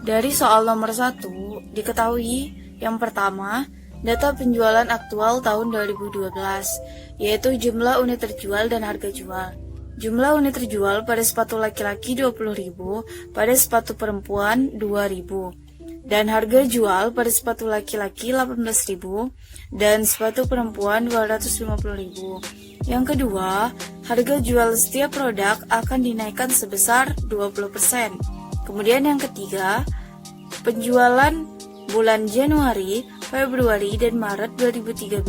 Dari soal nomor 1, diketahui yang pertama, data penjualan aktual tahun 2012, yaitu jumlah unit terjual dan harga jual. Jumlah unit terjual pada sepatu laki-laki 20.000, pada sepatu perempuan 2.000. Dan harga jual pada sepatu laki-laki 18.000 dan sepatu perempuan 250.000. Yang kedua, harga jual setiap produk akan dinaikkan sebesar 20%. Kemudian yang ketiga, penjualan bulan Januari, Februari, dan Maret 2013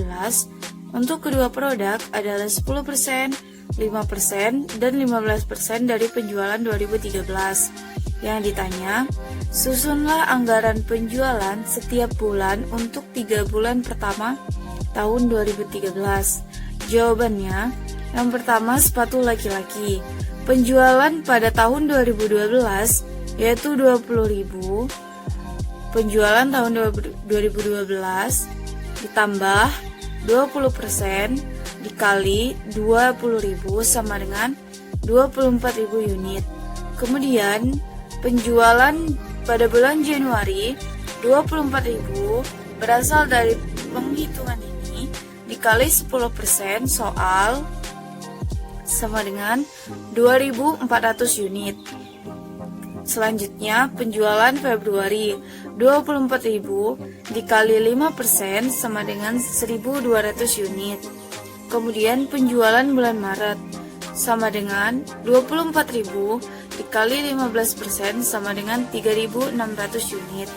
untuk kedua produk adalah 10%, 5%, dan 15% dari penjualan 2013. Yang ditanya, susunlah anggaran penjualan setiap bulan untuk 3 bulan pertama tahun 2013. Jawabannya, yang pertama sepatu laki-laki. Penjualan pada tahun 2012 yaitu 20.000. Penjualan tahun 2012 ditambah 20% dikali 20.000 sama dengan 24.000 unit. Kemudian penjualan pada bulan Januari 24.000 berasal dari penghitungan ini dikali 10% soal sama dengan 2.400 unit. Selanjutnya penjualan Februari 24.000 dikali 5% sama dengan 1.200 unit. Kemudian penjualan bulan Maret sama dengan 24.000 dikali 15% sama dengan 3.600 unit.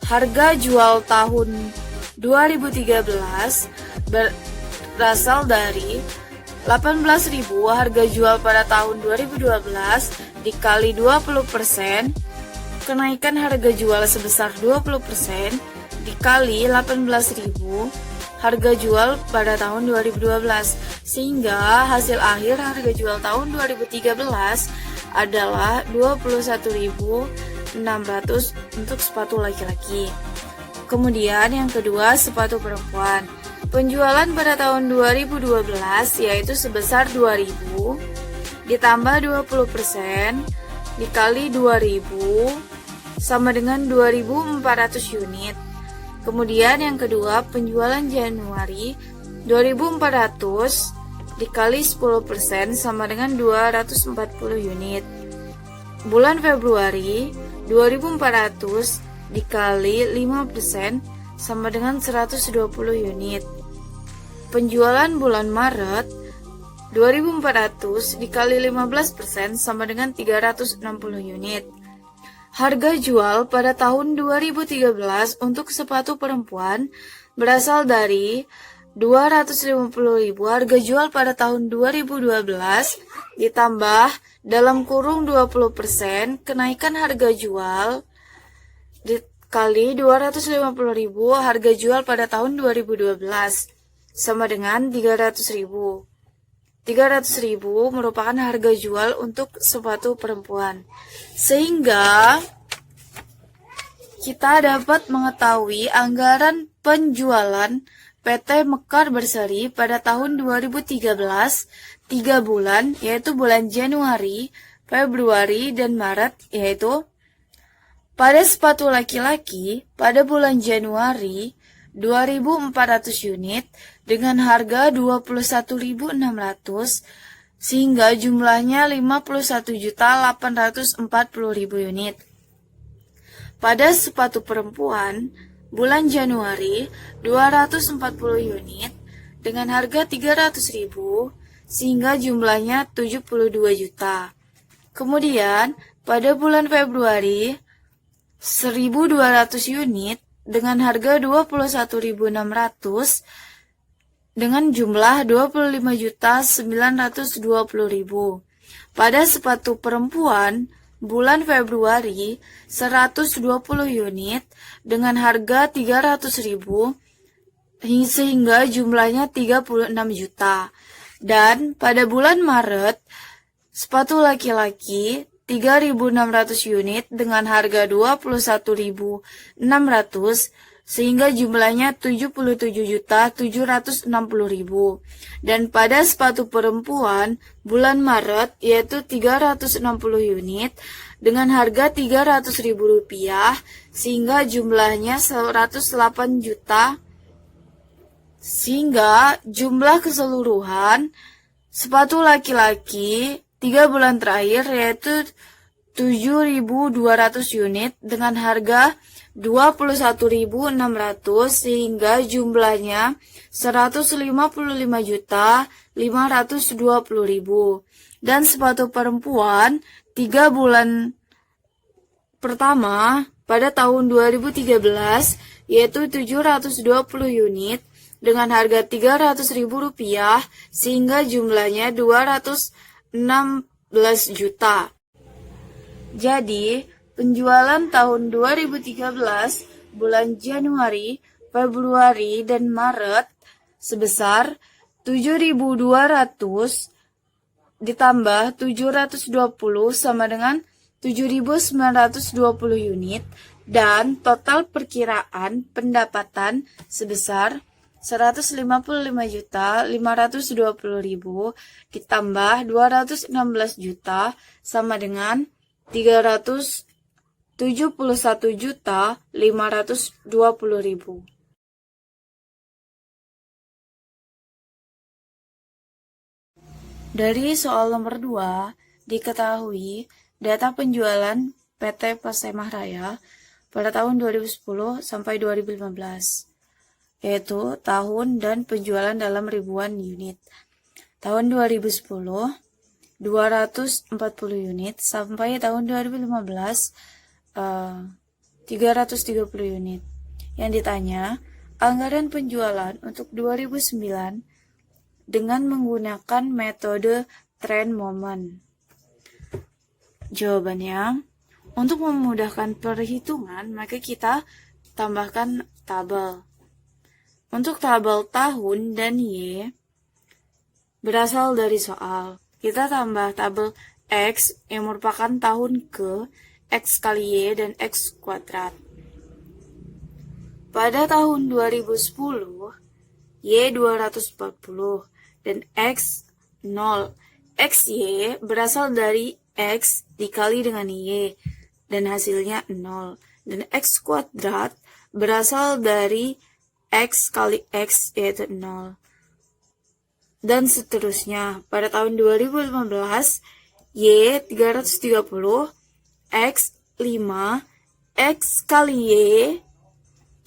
Harga jual tahun 2013 berasal dari 18.000 harga jual pada tahun 2012 dikali 20%, kenaikan harga jual sebesar 20% dikali 18.000 harga jual pada tahun 2012, sehingga hasil akhir harga jual tahun 2013 adalah 21.600 untuk sepatu laki-laki. Kemudian yang kedua, sepatu perempuan. Penjualan pada tahun 2012 yaitu sebesar 2.000 ditambah 20% dikali 2.000 sama dengan 2.400 unit. Kemudian yang kedua, penjualan Januari 2.400 dikali 10% sama dengan 240 unit. Bulan Februari 2.400 dikali 5% sama dengan 120 unit. Penjualan bulan Maret 2.400 dikali 15% sama dengan 360 unit. Harga jual pada tahun 2013 untuk sepatu perempuan berasal dari 250.000 harga jual pada tahun 2012 ditambah dalam kurung 20% kenaikan harga jual dikali 250.000 harga jual pada tahun 2012 sama dengan 300.000. 300.000 merupakan harga jual untuk sepatu perempuan. Sehingga kita dapat mengetahui anggaran penjualan PT Mekar Berseri pada tahun 2013 3 bulan, yaitu bulan Januari, Februari, dan Maret, yaitu pada sepatu laki-laki pada bulan Januari 2.400 unit dengan harga 21.600 sehingga jumlahnya 51.840.000 unit. Pada sepatu perempuan bulan Januari 240 unit dengan harga 300.000 sehingga jumlahnya 72 juta. Kemudian pada bulan Februari 1.200 unit dengan harga 21.600 dengan jumlah 25.920.000. Pada sepatu perempuan bulan Februari 120 unit dengan harga 300.000 sehingga jumlahnya 36 juta. Dan pada bulan Maret sepatu laki-laki 3.600 unit dengan harga 21.600 sehingga jumlahnya 77.760.000. Dan pada sepatu perempuan bulan Maret yaitu 360 unit dengan harga Rp300.000 sehingga jumlahnya 108 juta, sehingga jumlah keseluruhan sepatu laki-laki 3 bulan terakhir yaitu 7.200 unit dengan harga 21.600 sehingga jumlahnya 155.520.000. Dan sepatu perempuan 3 bulan pertama pada tahun 2013 yaitu 720 unit dengan harga Rp300.000 sehingga jumlahnya 216 juta. Jadi, penjualan tahun 2013 bulan Januari, Februari, dan Maret sebesar 7.200 ditambah 720 sama dengan 7.920 unit dan total perkiraan pendapatan sebesar 155.520.000 ditambah 216 juta sama dengan 371.520.000. Dari soal nomor 2, diketahui data penjualan PT Pasemah Raya pada tahun 2010 sampai 2015, yaitu tahun dan penjualan dalam ribuan unit. Tahun 2010, 240 unit, sampai tahun 2015, 330 unit. Yang ditanya, anggaran penjualan untuk 2009 dengan menggunakan metode trend moment. Jawabannya, untuk memudahkan perhitungan, maka kita tambahkan tabel. Untuk tabel tahun dan Y berasal dari soal. Kita tambah tabel X yang merupakan tahun ke, X kali Y dan X kuadrat. Pada tahun 2010, Y 240 dan X 0. XY berasal dari X dikali dengan Y dan hasilnya 0. Dan X kuadrat berasal dari X kali X yaitu 0. Dan seterusnya. Pada tahun 2015, Y 330, X 5, X kali Y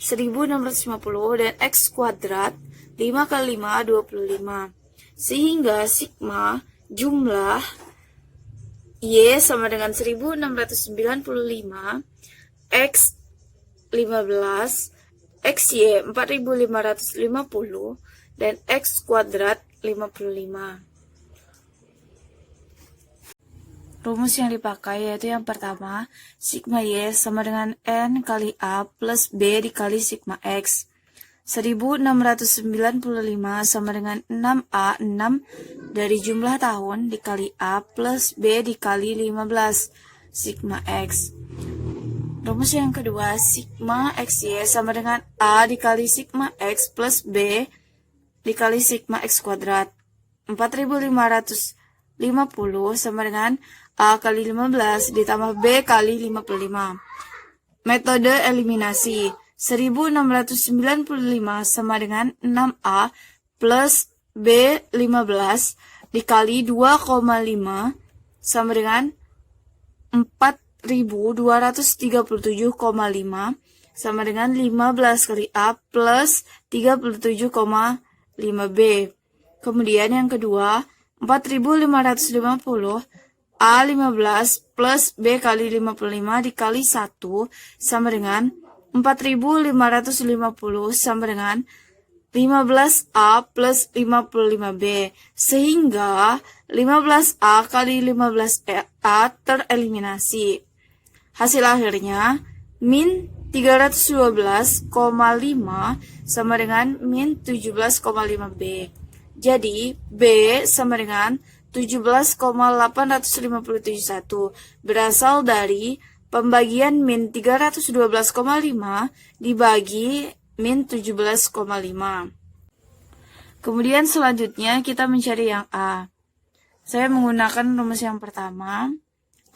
1650 dan X kuadrat 5 kali 5 25. Sehingga sigma jumlah Y sama dengan 1695, X 15, XY 4550, dan X kuadrat 55. Rumus yang dipakai yaitu yang pertama, sigma Y sama dengan N kali A plus B dikali sigma X. 1695 sama dengan 6A, 6 dari jumlah tahun dikali A plus B dikali 15, sigma X. Rumus yang kedua, sigma XY sama dengan A dikali sigma X plus B dikali sigma X kuadrat. 4550 sama dengan A kali 15 ditambah B kali 55. Metode eliminasi. 1695 sama dengan 6A plus B 15 dikali 2,5 sama dengan 4237,5 sama dengan 15 kali A plus 37,5B. Kemudian yang kedua, 4550 A15 plus B kali 55 dikali 1 sama dengan 4550 sama dengan 15A plus 55B. Sehingga 15A kali 15A tereliminasi. Hasil akhirnya min 312,5 sama dengan min 17,5B. Jadi B sama dengan 17,857,1 berasal dari pembagian min 312,5 dibagi min 17,5. Kemudian selanjutnya kita mencari yang A. Saya menggunakan rumus yang pertama.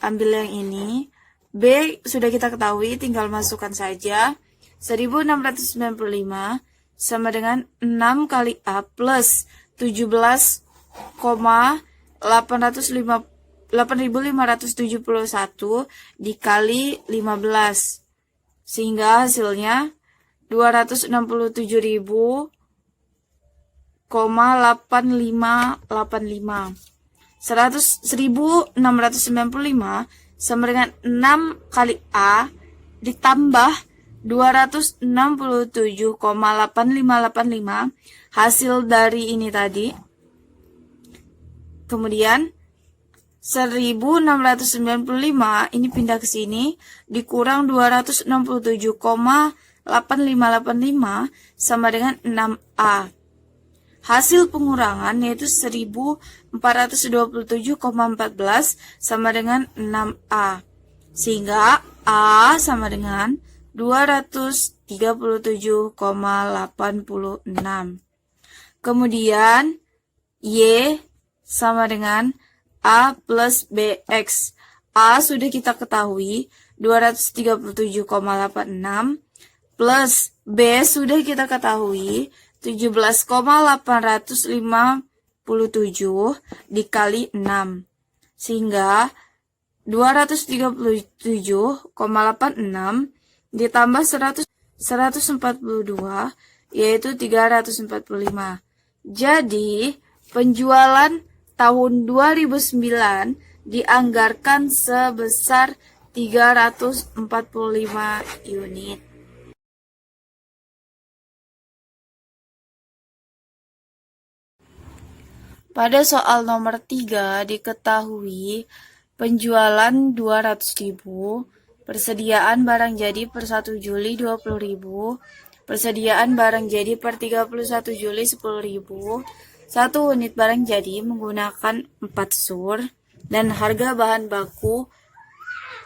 ambil yang ini. B sudah kita ketahui, tinggal masukkan saja. 1695 sama dengan 6 kali A plus 17,851 dikali 15. Sehingga hasilnya 260.000,8585. 1695 sama dengan 6 kali A ditambah 267,8585 hasil dari ini tadi. Kemudian 1695 ini pindah ke sini dikurang 267,8585 sama dengan 6A. Hasil pengurangan yaitu 1427,14 sama dengan 6A. Sehingga A sama dengan 237,86. Kemudian Y sama dengan A plus BX. A sudah kita ketahui 237,86 plus B sudah kita ketahui 17,857 dikali 6. Sehingga 237,86 ditambah 142 yaitu 345. Jadi penjualan tahun 2009 dianggarkan sebesar 345 unit. Pada soal nomor 3 diketahui penjualan 200.000, persediaan barang jadi per 1 Juli 20.000, persediaan barang jadi per 31 Juli 10.000, 1 unit barang jadi menggunakan 4 sur, dan harga bahan baku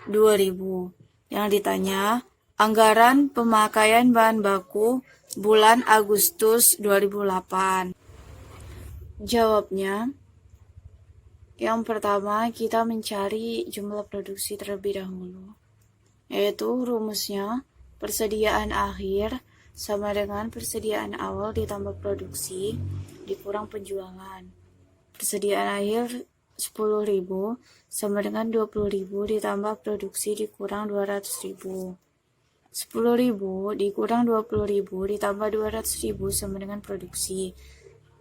2.000. Yang ditanya, anggaran pemakaian bahan baku bulan Agustus 2008. Jawabnya, yang pertama kita mencari jumlah produksi terlebih dahulu, yaitu rumusnya persediaan akhir sama dengan persediaan awal ditambah produksi dikurang penjualan. Persediaan akhir 10.000 sama dengan 20.000 ditambah produksi dikurang 200.000. 10.000 dikurang 20.000 ditambah 200.000 sama dengan produksi.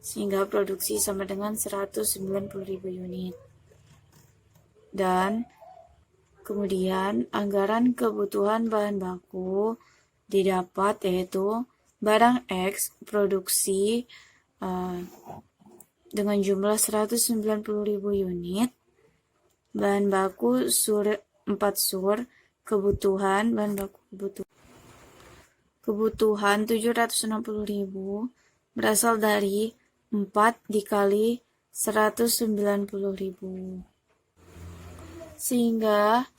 Sehingga produksi sama dengan 190.000 unit. Dan kemudian anggaran kebutuhan bahan baku didapat yaitu barang X produksi dengan jumlah 190.000 unit, bahan baku 4 sur, kebutuhan bahan baku kebutuhan 760.000 berasal dari 4 dikali 190.000. Sehingga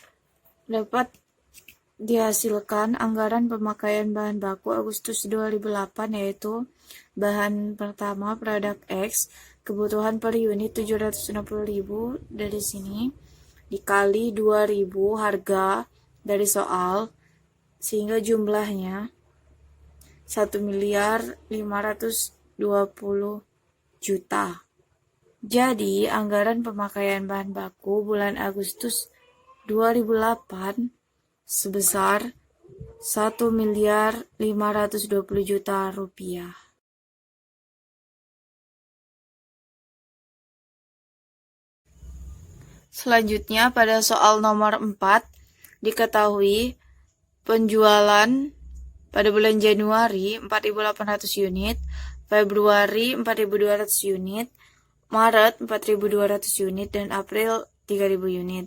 dapat dihasilkan anggaran pemakaian bahan baku Agustus 2008 yaitu bahan pertama produk X, kebutuhan per unit 760.000 dari sini dikali 2.000 harga dari soal, sehingga jumlahnya 1.520 juta. Jadi, anggaran pemakaian bahan baku bulan Agustus 2008 sebesar 1.520 juta rupiah. Selanjutnya, pada soal nomor 4, diketahui penjualan pada bulan Januari 4.800 unit, Februari 4.200 unit, Maret 4.200 unit, dan April 3.000 unit.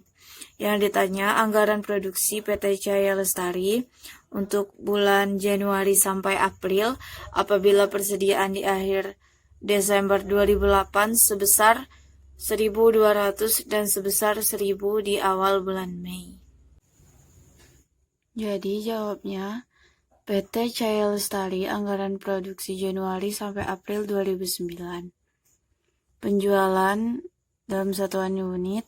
Yang ditanya anggaran produksi PT Cahaya Lestari untuk bulan Januari sampai April apabila persediaan di akhir Desember 2008 sebesar 1.200 dan sebesar 1.000 di awal bulan Mei. Jadi jawabnya PT Cahaya Lestari anggaran produksi Januari sampai April 2009. Penjualan dalam satuan unit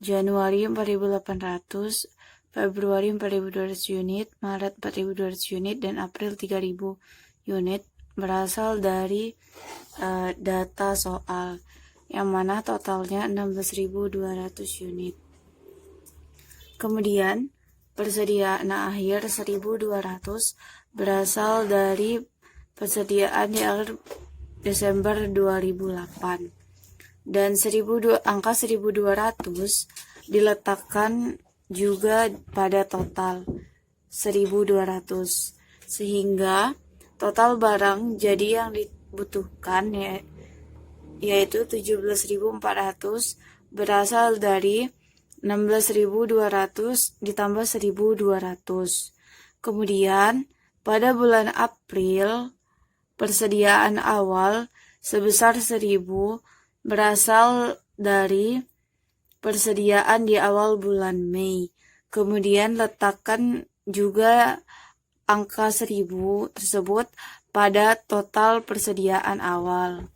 Januari 4.800, Februari 4.200 unit, Maret 4.200 unit, dan April 3.000 unit berasal dari data soal, yang mana totalnya 16.200 unit. Kemudian, persediaan akhir 1.200 berasal dari persediaan di akhir Desember 2008. Dan angka 1.200 diletakkan juga pada total 1.200, sehingga total barang jadi yang dibutuhkan yaitu 17.400 berasal dari 16.200 ditambah 1.200. Kemudian pada bulan April persediaan awal sebesar 1.000 berasal dari persediaan di awal bulan Mei. Kemudian letakkan juga angka 1.000 tersebut pada total persediaan awal.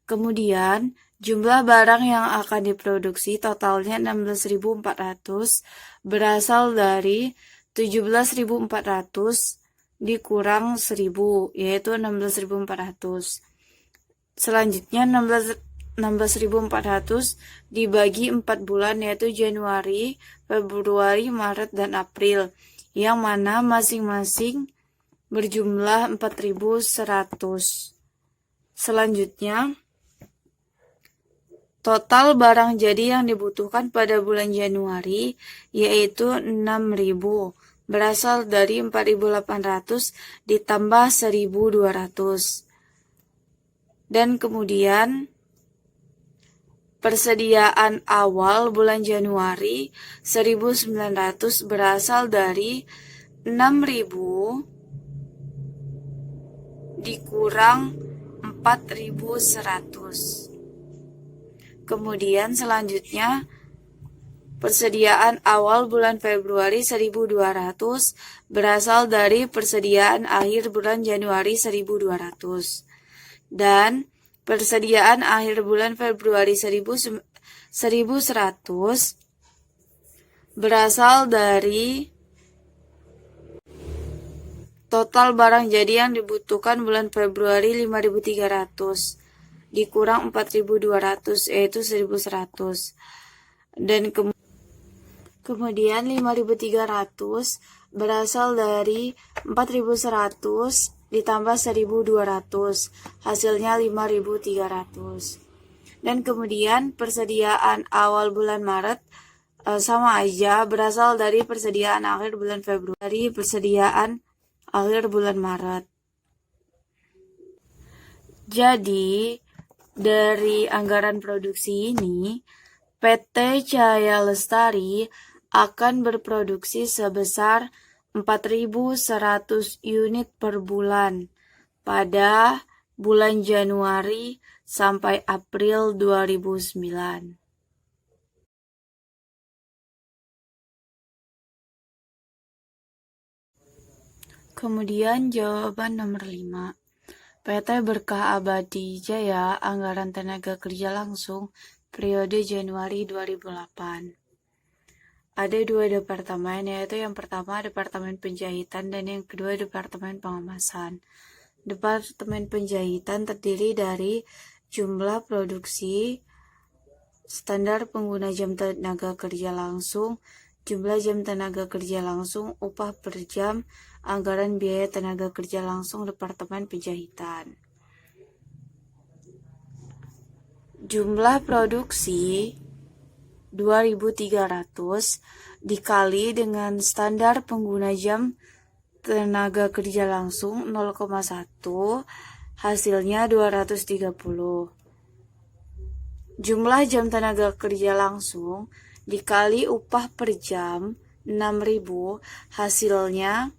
Kemudian jumlah barang yang akan diproduksi totalnya 16.400 berasal dari 17.400 dikurang 1.000, yaitu 16.400. Selanjutnya 16.400 dibagi 4 bulan, yaitu Januari, Februari, Maret, dan April, yang mana masing-masing berjumlah 4.100. Selanjutnya, total barang jadi yang dibutuhkan pada bulan Januari yaitu 6.000, berasal dari 4.800 ditambah 1.200. Dan kemudian persediaan awal bulan Januari 1.900 berasal dari 6.000 dikurang 4.100. Kemudian selanjutnya persediaan awal bulan Februari 1.200 berasal dari persediaan akhir bulan Januari 1.200. Dan persediaan akhir bulan Februari 1.100 berasal dari total barang jadi yang dibutuhkan bulan Februari 5.300 dikurang 4.200, yaitu 1.100. Dan kemudian 5.300 berasal dari 4.100 ditambah 1.200, hasilnya 5.300. Dan kemudian persediaan awal bulan Maret sama aja, berasal dari persediaan akhir bulan Februari, persediaan akhir bulan Maret. Jadi, dari anggaran produksi ini, PT Cahaya Lestari akan berproduksi sebesar 4.100 unit per bulan pada bulan Januari sampai April 2009. Kemudian jawaban nomor 5. PT Berkah Abadi Jaya anggaran tenaga kerja langsung periode Januari 2008. Ada 2 departemen, yaitu yang pertama Departemen Penjahitan dan yang kedua Departemen Pengemasan. Departemen Penjahitan terdiri dari jumlah produksi, standar pengguna jam tenaga kerja langsung, jumlah jam tenaga kerja langsung, upah per jam, anggaran biaya tenaga kerja langsung Departemen Penjahitan. Jumlah produksi 2.300 dikali dengan standar pengguna jam tenaga kerja langsung 0,1, hasilnya 230. Jumlah jam tenaga kerja langsung dikali upah per jam 6.000, hasilnya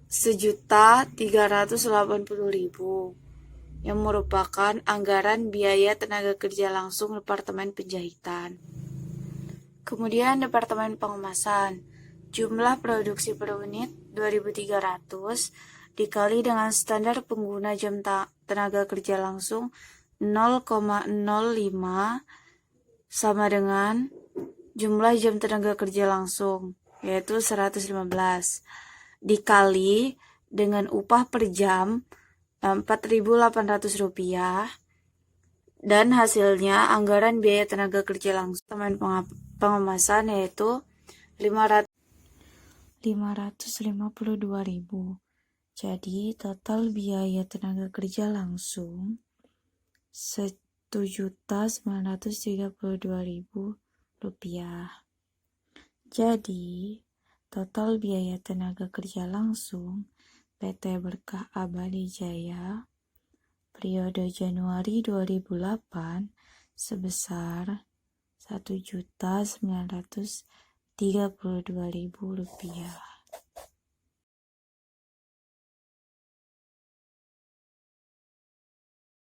1.380.000, yang merupakan anggaran biaya tenaga kerja langsung Departemen Penjahitan. Kemudian Departemen Pengemasan, jumlah produksi per unit 2.300 dikali dengan standar pengguna jam tenaga kerja langsung 0,05 sama dengan jumlah jam tenaga kerja langsung, yaitu 115, dikali dengan upah per jam Rp4.800, dan hasilnya anggaran biaya tenaga kerja langsung teman pengemasan yaitu 552.000. Jadi total biaya tenaga kerja langsung Rp1.932.000. Jadi total biaya tenaga kerja langsung PT Berkah Abadi Jaya periode Januari 2008 sebesar Rp1.932.000.